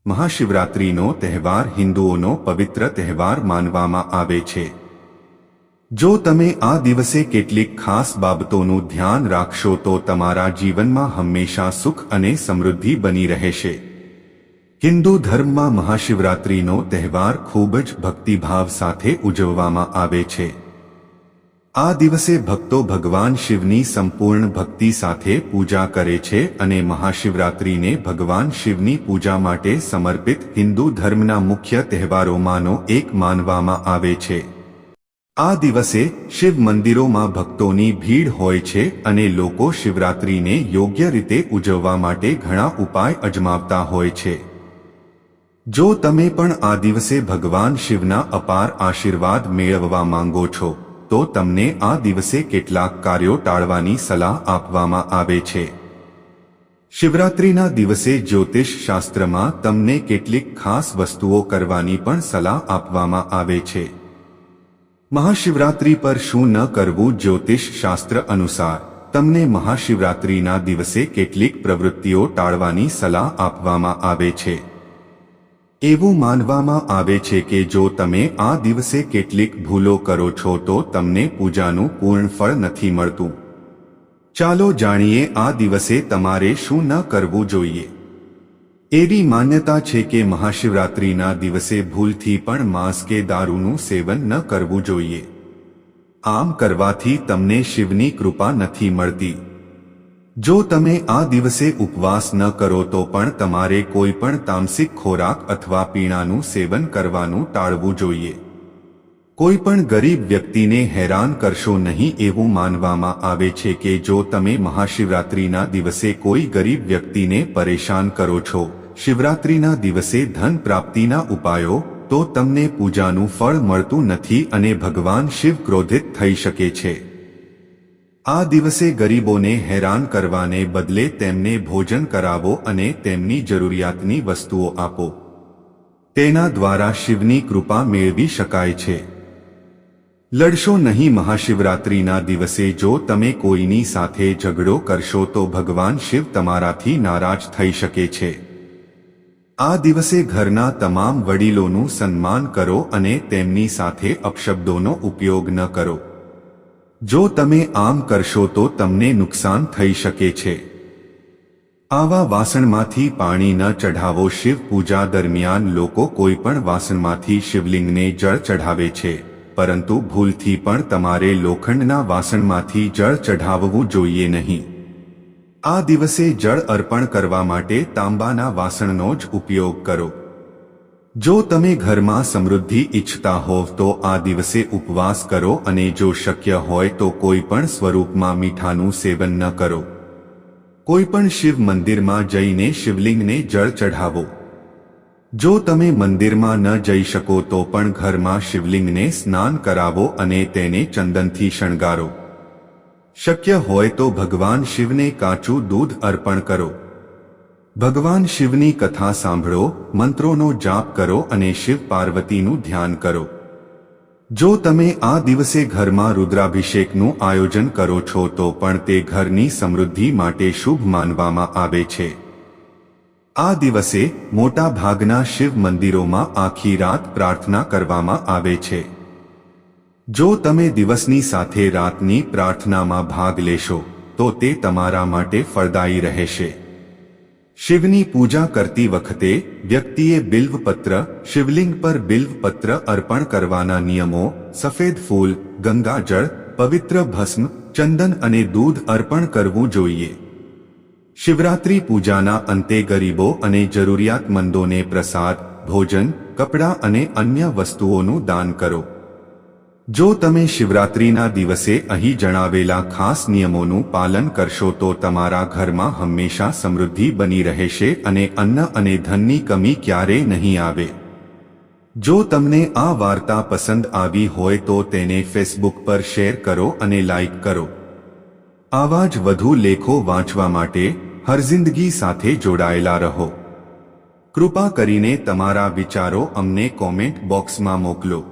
મહાશિવરાત્રિનો તહેવાર હિન્દુઓનો પવિત્ર તહેવાર માનવામાં આવે છે. જો તમે આ દિવસે કેટલીક ખાસ બાબતોનું ધ્યાન રાખશો તો તમારા જીવનમાં હંમેશા સુખ અને સમૃદ્ધિ બની રહેશે. હિન્દુ ધર્મમાં મહાશિવરાત્રિનો તહેવાર ખૂબ જ ભક્તિભાવ સાથે ઉજવવામાં આવે છે. આ દિવસે ભક્તો ભગવાન શિવની સંપૂર્ણ ભક્તિ સાથે પૂજા કરે છે અને મહાશિવરાત્રિને ભગવાન શિવની પૂજા માટે સમર્પિત હિન્દુ ધર્મના મુખ્ય તહેવારોમાંનો એક માનવામાં આવે છે. આ દિવસે શિવ મંદિરોમાં ભક્તોની ભીડ હોય છે અને લોકો શિવરાત્રિને યોગ્ય રીતે ઉજવવા માટે ઘણા ઉપાય અજમાવતા હોય છે. જો તમે પણ આ દિવસે ભગવાન શિવના અપાર આશીર્વાદ મેળવવા માંગો છો તો તમને આ દિવસે કેટલાક કાર્યો ટાળવાની સલાહ આપવામાં આવે છે. શિવરાત્રિના દિવસે જ્યોતિષ શાસ્ત્રમાં તમને કેટલીક ખાસ વસ્તુઓ કરવાની પણ સલાહ આપવામાં આવે છે. મહાશિવરાત્રિ પર શું ન કરવું? જ્યોતિષ શાસ્ત્ર અનુસાર તમને મહાશિવરાત્રિના દિવસે કેટલીક પ્રવૃત્તિઓ ટાળવાની સલાહ આપવામાં આવે છે. એવું માનવામાં આવે છે કે જો તમે આ દિવસે કેટલીક ભૂલો કરો છો તો તમને પૂજાનું પૂર્ણ ફળ નથી મળતું. ચાલો જાણીએ આ દિવસે તમારે શું ન કરવું જોઈએ. એવી માન્યતા છે કે મહાશિવરાત્રિના દિવસે ભૂલથી પણ માંસ કે દારૂનું સેવન ન કરવું જોઈએ. આમ કરવાથી તમને શિવની કૃપા નથી મળતી. જો તમે આ દિવસે ઉપવાસ ન કરો તો પણ તમારે કોઈ પણ તામસિક ખોરાક અથવા પીણાનું સેવન કરવાનું ટાળવું જોઈએ. કોઈ પણ ગરીબ વ્યક્તિને હેરાન કરશો નહીં એવું માનવામાં આવે છે કે જો તમે મહાશિવરાત્રિના દિવસે કોઈ ગરીબ વ્યક્તિને પરેશાન કરો છો શિવરાત્રિના દિવસે ધન પ્રાપ્તિના ઉપાયો તો તમને પૂજાનું ફળ મળતું નથી અને ભગવાન શિવ ક્રોધિત થઈ શકે છે. આ દિવસે ગરીબોને હેરાન કરવાને બદલે તેમને ભોજન કરાવો અને તેમની જરૂરિયાતની વસ્તુઓ આપો. તેના દ્વારા શિવની કૃપા મેળવી શકાય છે. લડશો નહીં. મહાશિવરાત્રિના દિવસે જો તમે કોઈની સાથે ઝઘડો કરશો તો ભગવાન શિવ તમારાથી નારાજ થઈ શકે છે. આ દિવસે ઘરના તમામ વડીલોનું સન્માન કરો અને તેમની સાથે અપશબ્દોનો ઉપયોગ ન કરો. જો તમે આમ કરશો તો તમને નુકસાન થઈ શકે છે. આવા વાસણમાંથી પાણી ન ચઢાવો. શિવ પૂજા દરમિયાન લોકો કોઈ પણ વાસણમાંથી શિવલિંગને જળ ચઢાવે છે, પરંતુ ભૂલથી પણ તમારે લોખંડના વાસણમાંથી જળ ચઢાવવું જોઈએ નહીં. આ દિવસે જળ અર્પણ કરવા માટે તાંબાના વાસણનો જ ઉપયોગ કરો. જો તમે ઘરમાં સમૃદ્ધિ ઈચ્છતા હોવ તો આ દિવસે ઉપવાસ કરો અને જો શક્ય હોય તો કોઈ પણ સ્વરૂપમાં મીઠાનું સેવન ન કરો. કોઈ પણ શિવ મંદિરમાં જઈને શિવલિંગને જળ ચઢાવો. જો તમે મંદિરમાં ન જઈ શકો તો પણ ઘરમાં શિવલિંગને સ્નાન કરાવો અને તેને ચંદનથી શણગારો. શક્ય હોય તો ભગવાન શિવને કાચું દૂધ અર્પણ કરો. ભગવાન શિવની કથા સાંભળો, મંત્રોનો જાપ કરો અને શિવ પાર્વતીનું ધ્યાન કરો. જો તમે આ દિવસે ઘરમાં રુદ્રાભિષેકનું આયોજન કરો છો તો પણ તે ઘરની સમૃદ્ધિ માટે શુભ માનવામાં આવે છે. આ દિવસે મોટા ભાગના શિવ મંદિરોમાં આખી રાત પ્રાર્થના કરવામાં આવે છે. જો તમે દિવસની સાથે રાતની પ્રાર્થનામાં ભાગ લેશો તો તે તમારા માટે ફળદાયી રહેશે. શિવની પૂજા કરતી વખતે વ્યક્તિએ બિલ્વપત્ર, શિવલિંગ પર બિલ્વપત્ર અર્પણ કરવાના નિયમો: સફેદ ફૂલ, ગંગાજળ, પવિત્ર ભસ્મ, ચંદન અને દૂધ અર્પણ કરવું જોઈએ. શિવરાત્રિ પૂજાના અંતે ગરીબો અને જરૂરિયાતમંદોને પ્રસાદ, ભોજન, કપડાં અને અન્ય વસ્તુઓનું દાન કરો. જો તમે શિવરાત્રિના દિવસે અહીં જણાવેલા ખાસ નિયમોનું પાલન કરશો તો તમારા ઘરમાં હંમેશા સમૃદ્ધિ બની રહેશે અને અન્ન અને ધનની કમી ક્યારેય નહીં આવે. જો તમને આ વાર્તા પસંદ આવી હોય તો તેને ફેસબુક પર શેર કરો અને લાઇક કરો. આવા જ વધુ લેખો વાંચવા માટે હરજિંદગી સાથે જોડાયેલા રહો. કૃપા કરીને તમારા વિચારો અમને કોમેન્ટ બોક્સમાં મોકલો.